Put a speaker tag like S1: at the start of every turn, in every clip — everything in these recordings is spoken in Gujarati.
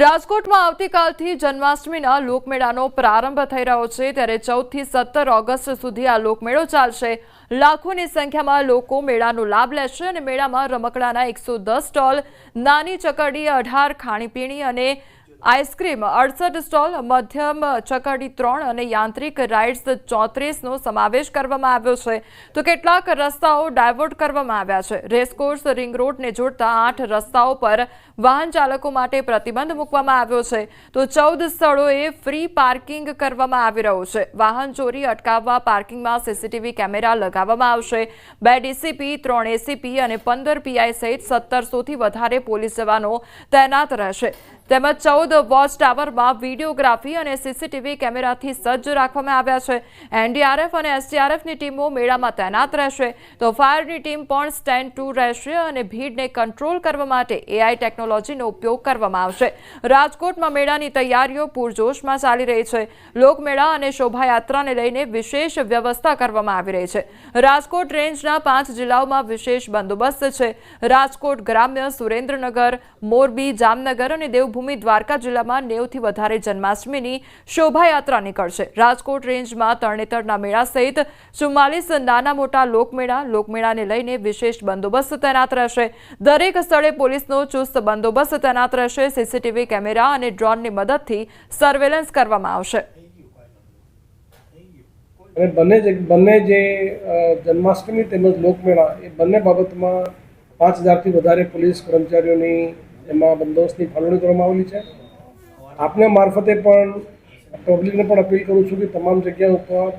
S1: રાજકોટમાં આવતીકાલથી જન્માષ્ટમીના લોકમેળાનો પ્રારંભ થઈ રહ્યો છે ત્યારે 14 થી 17 ઓગસ્ટ સુધી આ લોકમેળો ચાલશે। લાખોની સંખ્યામાં લોકો મેળાનો લાભ લેશે અને મેળામાં રમકડાના 110 સ્ટોલ, નાની ચકરડી 18, ખાણીપીણી અને આઈસ્ક્રીમ 68 સ્ટોલ, મધ્યમ ચકરડી 3 અને યાંત્રિક રાઇડ્સ 34નો સમાવેશ કરવામાં આવ્યો છે। તો કેટલાક રસ્તાઓ ડાયવર્ટ કરવામાં આવ્યા છે। રેસકોર્સ રિંગ રોડને જોડતા 8 રસ્તાઓ પર વાહન ચાલકો માટે પ્રતિબંધ મૂકવામાં આવ્યો છે। તો 14 સ્થળોએ ફ્રી પાર્કિંગ કરવામાં આવી રહ્યું છે। વાહન ચોરી અટકાવવા પાર્કિંગમાં સીસીટીવી કેમેરા લગાવવામાં આવશે। 2 ડીસીપી, 3 એસીપી અને 15 પીઆઈ સહિત 1700થી વધારે પોલીસ જવાનો તૈનાત રહેશે। તેમજ 14 વોચ ટાવરમાં વિડીયોગ્રાફી અને સીસીટીવી કેમેરાથી સજ્જ રાખવામાં આવ્યા છે। એનડીઆરએફ અને એસડીઆરએફની ટીમો મેળામાં તૈનાત રહેશે। તો ફાયરની ટીમ પણ સ્ટેન્ડ 2 રહેશે અને ભીડને કંટ્રોલ કરવા માટે એઆઈ ટેકનોલોજીનો ઉપયોગ કરવામાં આવશે। રાજકોટમાં મેળાની તૈયારીઓ પૂરજોશમાં ચાલી રહી છે। લોકમેળા અને શોભાયાત્રાને લઈને વિશેષ વ્યવસ્થા કરવામાં આવી રહી છે। રાજકોટ રેન્જના 5 જિલ્લાઓમાં વિશેષ બંદોબસ્ત છે। રાજકોટ ગ્રામ્ય, સુરેન્દ્રનગર, મોરબી, જામનગર અને દેવભૂમિ દ્વારકા જિલ્લામાં 90 થી વધારે જન્માષ્ટમીની શોભાયાત્રા નીકળશે। રાજકોટ રેન્જમાં તરણેતરના મેળા સહિત 44 નાના મોટા લોકમેળાને લઈને વિશેષ બંદોબસ્ત તૈનાત રહેશે। દરેક સ્થળે પોલીસનો ચુસ્ત બંદોબસ્ત તૈનાત રહેશે। સીસીટીવી કેમેરા અને ડ્રોનની મદદથી સર્વેલન્સ કરવામાં આવશે।
S2: બંને જે જન્માષ્ટમી તેમજ લોકમેળા એ બંને બાબતમાં 5000થી વધારે પોલીસ કર્મચારીઓની એમાં બંદોબસ્તની ફાળવણી કરવામાં આવેલી છે। આપને મારફતે પણ પબ્લિકને પણ અપીલ કરું છું કે તમામ જગ્યા ઉપર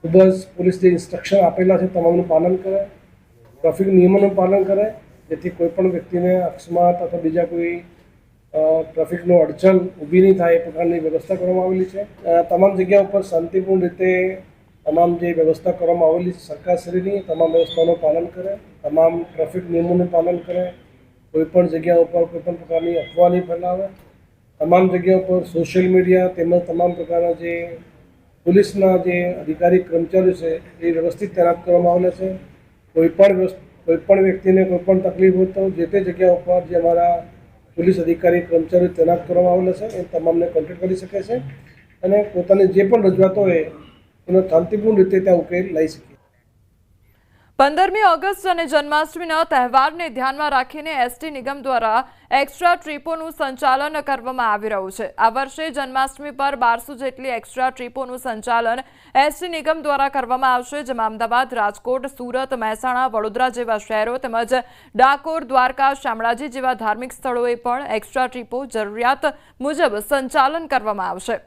S2: ખૂબ જ પોલીસ જે ઇન્સ્ટ્રક્શન આપેલા છે તમામનું પાલન કરે, ટ્રાફિક નિયમોનું પાલન કરે, જેથી કોઈપણ વ્યક્તિને અકસ્માત અથવા બીજા કોઈ ટ્રાફિકનો અડચણ ઊભી નહીં થાય એ પ્રકારની વ્યવસ્થા કરવામાં આવેલી છે। તમામ જગ્યા ઉપર શાંતિપૂર્ણ રીતે તમામ જે વ્યવસ્થા કરવામાં આવેલી છે સરકારશ્રીની તમામ વ્યવસ્થાઓનું પાલન કરે, તમામ ટ્રાફિક નિયમોનું પાલન કરે, કોઈપણ જગ્યા ઉપર કોઈપણ પ્રકારની અફવા નહીં ફેલાવે, તમામ જગ્યા ઉપર સોશિયલ મીડિયા તેમજ તમામ પ્રકારના જે પોલીસના જે અધિકારી કર્મચારીઓ છે એ વ્યવસ્થિત તૈનાત કરવામાં આવેલા છે। કોઈપણ વ્યક્તિને કોઈપણ તકલીફ હોય તો જે તે જગ્યા ઉપર જે અમારા પોલીસ અધિકારી કર્મચારીઓ તૈનાત કરવામાં આવેલા છે એ તમામને કોન્ટેક્ટ કરી શકે છે અને પોતાની જે પણ રજૂઆતો હોય એનો શાંતિપૂર્ણ રીતે ત્યાં ઉકેલ લઈ શકે।
S1: 15મી ઓગસ્ટ અને જન્માષ્ટમીના તહેવારને ધ્યાનમાં રાખીને એસટી નિગમ દ્વારા એક્સ્ટ્રા ટ્રીપોનું સંચાલન કરવામાં આવી રહ્યું છે। આ વર્ષે જન્માષ્ટમી પર 1200 જેટલી એક્સ્ટ્રા ટ્રીપોનું સંચાલન એસટી નિગમ દ્વારા કરવામાં આવશે, જેમાં અમદાવાદ, રાજકોટ, સુરત, મહેસાણા, વડોદરા જેવા શહેરો તેમજ ડાકોર, દ્વારકા, શામળાજી જેવા ધાર્મિક સ્થળોએ પણ એક્સ્ટ્રા ટ્રીપો જરૂરિયાત મુજબ સંચાલન કરવામાં આવશે।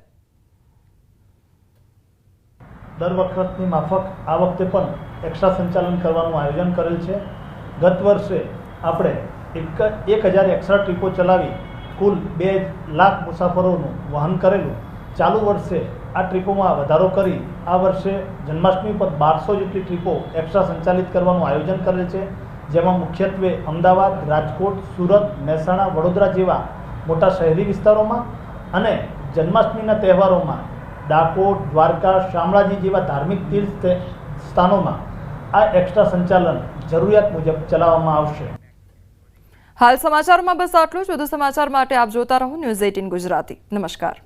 S3: દર વખતની માફક આ વખતે પણ એક્સ્ટ્રા સંચાલન કરવાનું આયોજન કરેલ છે। ગત વર્ષે આપણે 1000 એક્સ્ટ્રા ટ્રીપો ચલાવી કુલ 2 લાખ મુસાફરોનું વહન કરેલું। ચાલુ વર્ષે આ ટ્રીપોમાં વધારો કરી આ વર્ષે જન્માષ્ટમી પર 1200 જેટલી ટ્રીપો એક્સ્ટ્રા સંચાલિત કરવાનું આયોજન કરેલ છે, જેમાં મુખ્યત્વે અમદાવાદ, રાજકોટ, સુરત, મહેસાણા, વડોદરા જેવા મોટા શહેરી વિસ્તારોમાં અને જન્માષ્ટમીના તહેવારોમાં ડાકોર, દ્વારકા, શામળાજી જેવા ધાર્મિક તીર્થ સ્થાનોમાં આ એક્સ્ટ્રા સંચાલન જરૂરિયાત મુજબ ચલાવવામાં આવશે।
S1: હાલ સમાચારમાં બસ આટલું જ। વધુ સમાચાર માટે આપ જોતા રહો ન્યૂઝ 18 ગુજરાતી। નમસ્કાર।